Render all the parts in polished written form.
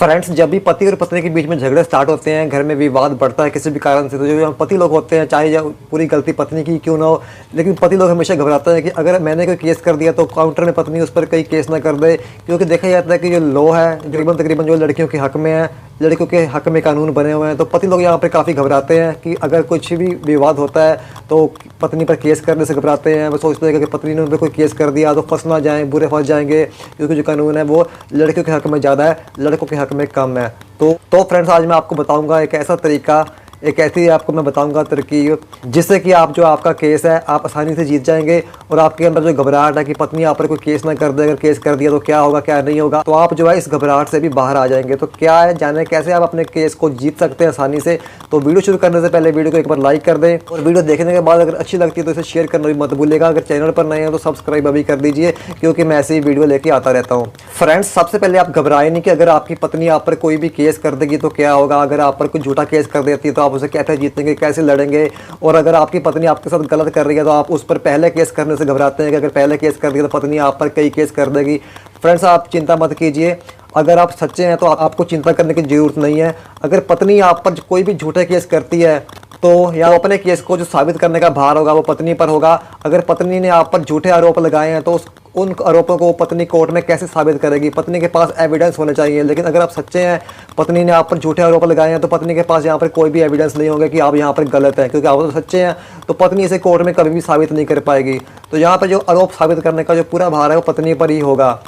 Friends, जब भी पति और पत्नी के बीच में झगड़े स्टार्ट होते हैं, घर में विवाद बढ़ता है किसी भी कारण से, तो जो पति लोग होते हैं, चाहे जो पूरी गलती पत्नी की क्यों ना हो, लेकिन पति लोग हमेशा घबराते हैं कि अगर मैंने कोई केस कर दिया तो काउंटर में पत्नी उस पर कई केस ना कर दे। क्योंकि देखा जाता है कि जो लॉ है तकरीबन जो लड़कियों के हक में है, लड़कियों के हक में कानून बने हुए हैं, तो पति लोग यहाँ पर काफ़ी घबराते हैं कि अगर कुछ भी विवाद होता है तो पत्नी पर केस करने से घबराते हैं। वो सोचते हैं कि पत्नी ने उन पर कोई केस कर दिया तो फंस ना जाएँ, बुरे फंस जाएंगे, क्योंकि जो कानून है वो लड़कियों के हक में ज़्यादा है, लड़कों के हक में कम है। तो फ्रेंड्स, आज मैं आपको बताऊंगा एक ऐसा तरीका, एक ऐसी आपको मैं बताऊंगा तरकीब, जिससे कि आप जो आपका केस है आप आसानी से जीत जाएंगे। और आपके अंदर जो घबराहट है कि पत्नी आप पर कोई केस ना कर दे, अगर केस कर दिया तो क्या होगा क्या नहीं होगा, तो आप जो है इस घबराहट से भी बाहर आ जाएंगे। तो क्या है, जाने कैसे आप अपने केस को जीत सकते हैं आसानी से। तो वीडियो शुरू करने से पहले वीडियो को एक बार लाइक कर दें, और वीडियो देखने के बाद अगर अच्छी लगती है तो इसे शेयर करना भी मत भूलिएगा। अगर चैनल पर नए हैं तो सब्सक्राइब अभी कर दीजिए, क्योंकि मैं ऐसे ही वीडियो लेके आता रहता हूँ। फ्रेंड्स, सबसे पहले आप घबराए नहीं कि अगर आपकी पत्नी आप पर कोई भी केस कर देगी तो क्या होगा। अगर आप पर कोई झूठा केस कर देती है तो आप उसे कैसे जीतेंगे, कैसे लड़ेंगे। और अगर आपकी पत्नी आपके साथ गलत कर रही है तो आप उस पर पहले केस करने से घबराते हैं कि अगर पहले केस कर दिया तो पत्नी आप पर कई केस कर देगी। फ्रेंड्स, आप चिंता मत कीजिए, अगर आप सच्चे हैं तो आपको चिंता करने की ज़रूरत नहीं है। अगर पत्नी आप पर कोई भी झूठे केस करती है तो या अपने केस को जो साबित करने का भार होगा वो पत्नी पर होगा। अगर पत्नी ने आप पर झूठे आरोप लगाए हैं तो उन आरोपों को पत्नी कोर्ट में कैसे साबित करेगी। पत्नी के पास एविडेंस होने चाहिए। लेकिन अगर आप सच्चे हैं, पत्नी ने आप पर झूठे आरोप लगाए हैं, तो पत्नी के पास यहाँ पर कोई भी एविडेंस नहीं होगा कि आप यहाँ पर गलत हैं, क्योंकि आप तो सच्चे हैं। तो पत्नी इसे कोर्ट में कभी भी साबित नहीं कर पाएगी। तो यहाँ पर जो आरोप साबित करने का जो पूरा भार है वो पत्नी पर ही होगा।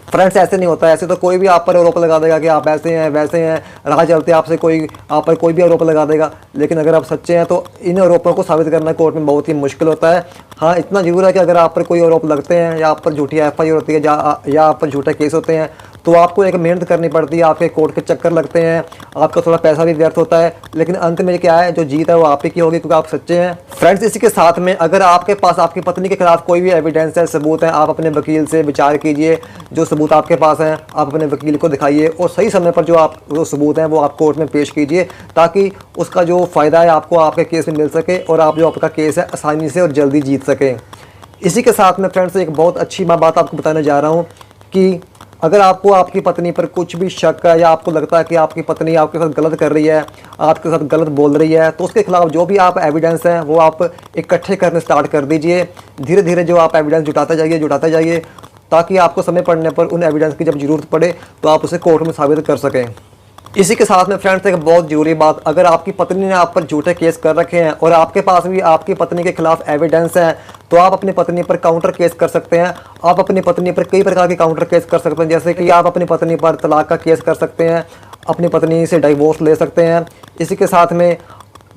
फ्रेंड्स, ऐसे नहीं होता है। ऐसे तो कोई भी आप पर आरोप लगा देगा कि आप ऐसे हैं वैसे हैं, राह चलते आपसे कोई आप पर कोई भी आरोप लगा देगा। लेकिन अगर आप सच्चे हैं तो इन आरोपों को साबित करना कोर्ट में बहुत ही मुश्किल होता है। हाँ, इतना जरूर है कि अगर आप पर कोई आरोप लगते हैं या आप पर झूठी FIR होती है या आप पर झूठे केस होते हैं तो आपको एक मेहनत करनी पड़ती है, आपके कोर्ट के चक्कर लगते हैं, आपका थोड़ा पैसा भी व्यर्थ होता है। लेकिन अंत में क्या है, जो जीत है वो आप ही की होगी, क्योंकि आप सच्चे हैं। फ्रेंड्स, इसी के साथ में अगर आपके पास आपकी पत्नी के खिलाफ कोई भी एविडेंस है, सबूत है, आप अपने वकील से विचार कीजिए। जो सबूत आपके पास हैं आप अपने वकील को दिखाइए, और सही समय पर जो सबूत हैं वो आप कोर्ट में पेश कीजिए, ताकि उसका जो फ़ायदा है आपको आपके केस में मिल सके और आप जो आपका केस है आसानी से और जल्दी जीत सकें। इसी के साथ में फ्रेंड्स एक बहुत अच्छी बात आपको बताने जा रहा हूँ कि अगर आपको आपकी पत्नी पर कुछ भी शक है या आपको लगता है कि आपकी पत्नी आपके साथ गलत कर रही है, आपके साथ गलत बोल रही है, तो उसके खिलाफ जो भी आप एविडेंस हैं वो आप इकट्ठे करने स्टार्ट कर दीजिए। धीरे धीरे जो आप एविडेंस जुटाते जाइए, ताकि आपको समय पड़ने पर उन एविडेंस की जब ज़रूरत पड़े तो आप उसे कोर्ट में साबित कर सकें। इसी के साथ में फ्रेंड्स एक बहुत ज़रूरी बात, अगर आपकी पत्नी ने आप पर झूठे केस कर रखे हैं और आपके पास भी आपकी पत्नी के खिलाफ एविडेंस है, तो आप अपनी पत्नी पर काउंटर केस कर सकते हैं। आप अपनी पत्नी पर कई प्रकार के काउंटर केस कर सकते हैं, जैसे कि आप अपनी पत्नी पर तलाक का केस कर सकते हैं, अपनी पत्नी से डिवोर्स ले सकते हैं। इसी के साथ में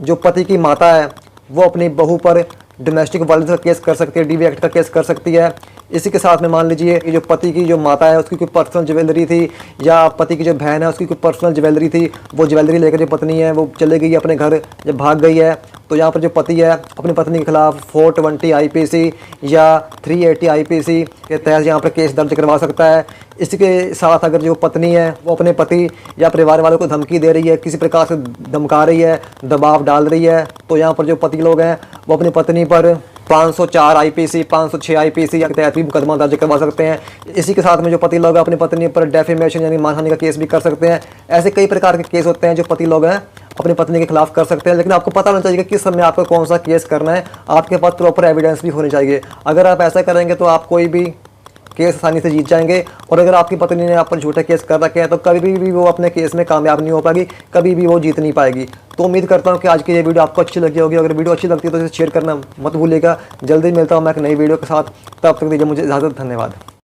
जो पति की माता है वो अपनी बहू पर डोमेस्टिक वायलेंस का केस कर सकती है, DV एक्ट का केस कर सकती है। इसी के साथ में मान लीजिए कि जो पति की जो माता है उसकी कोई पर्सनल ज्वेलरी थी, या पति की जो बहन है उसकी कोई पर्सनल ज्वेलरी थी, वो ज्वेलरी लेकर जो पत्नी है वो चले गई अपने घर, जब भाग गई है, तो यहाँ पर जो पति है अपनी पत्नी के खिलाफ 420 IPC या 380 IPC के तहत यहाँ पर केस दर्ज करवा सकता है। इसके साथ अगर जो पत्नी है वो अपने पति या परिवार वालों को धमकी दे रही है, किसी प्रकार से धमका रही है, दबाव डाल रही है, तो यहाँ पर जो पति लोग हैं वो अपनी पत्नी पर 504 IPC, 506 IPC के तहत भी मुकदमा दर्ज करवा सकते हैं। इसी के साथ में जो पति लोग अपनी पत्नी पर डेफेमेशन यानी मानहानि का केस भी कर सकते हैं। ऐसे कई प्रकार के केस होते हैं जो पति लोग हैं अपनी पत्नी के खिलाफ कर सकते हैं। लेकिन आपको पता होना चाहिए कि किस समय आपको कौन सा केस करना है, आपके पास प्रॉपर एविडेंस भी होनी चाहिए। अगर आप ऐसा करेंगे तो आप कोई भी केस आसानी से जीत जाएंगे। और अगर आपकी पत्नी ने आप पर झूठे केस कर रखे हैं तो कभी भी वो अपने केस में कामयाब नहीं हो पाएगी, कभी भी वो जीत नहीं पाएगी। तो उम्मीद करता हूँ कि आज की ये वीडियो आपको अच्छी लगी होगी। अगर वीडियो अच्छी लगती है तो इसे शेयर करना मत भूलिएगा। जल्दी मिलता हूँ मैं एक नई वीडियो के साथ, तब तक दीजिए मुझे इजाज़त। धन्यवाद।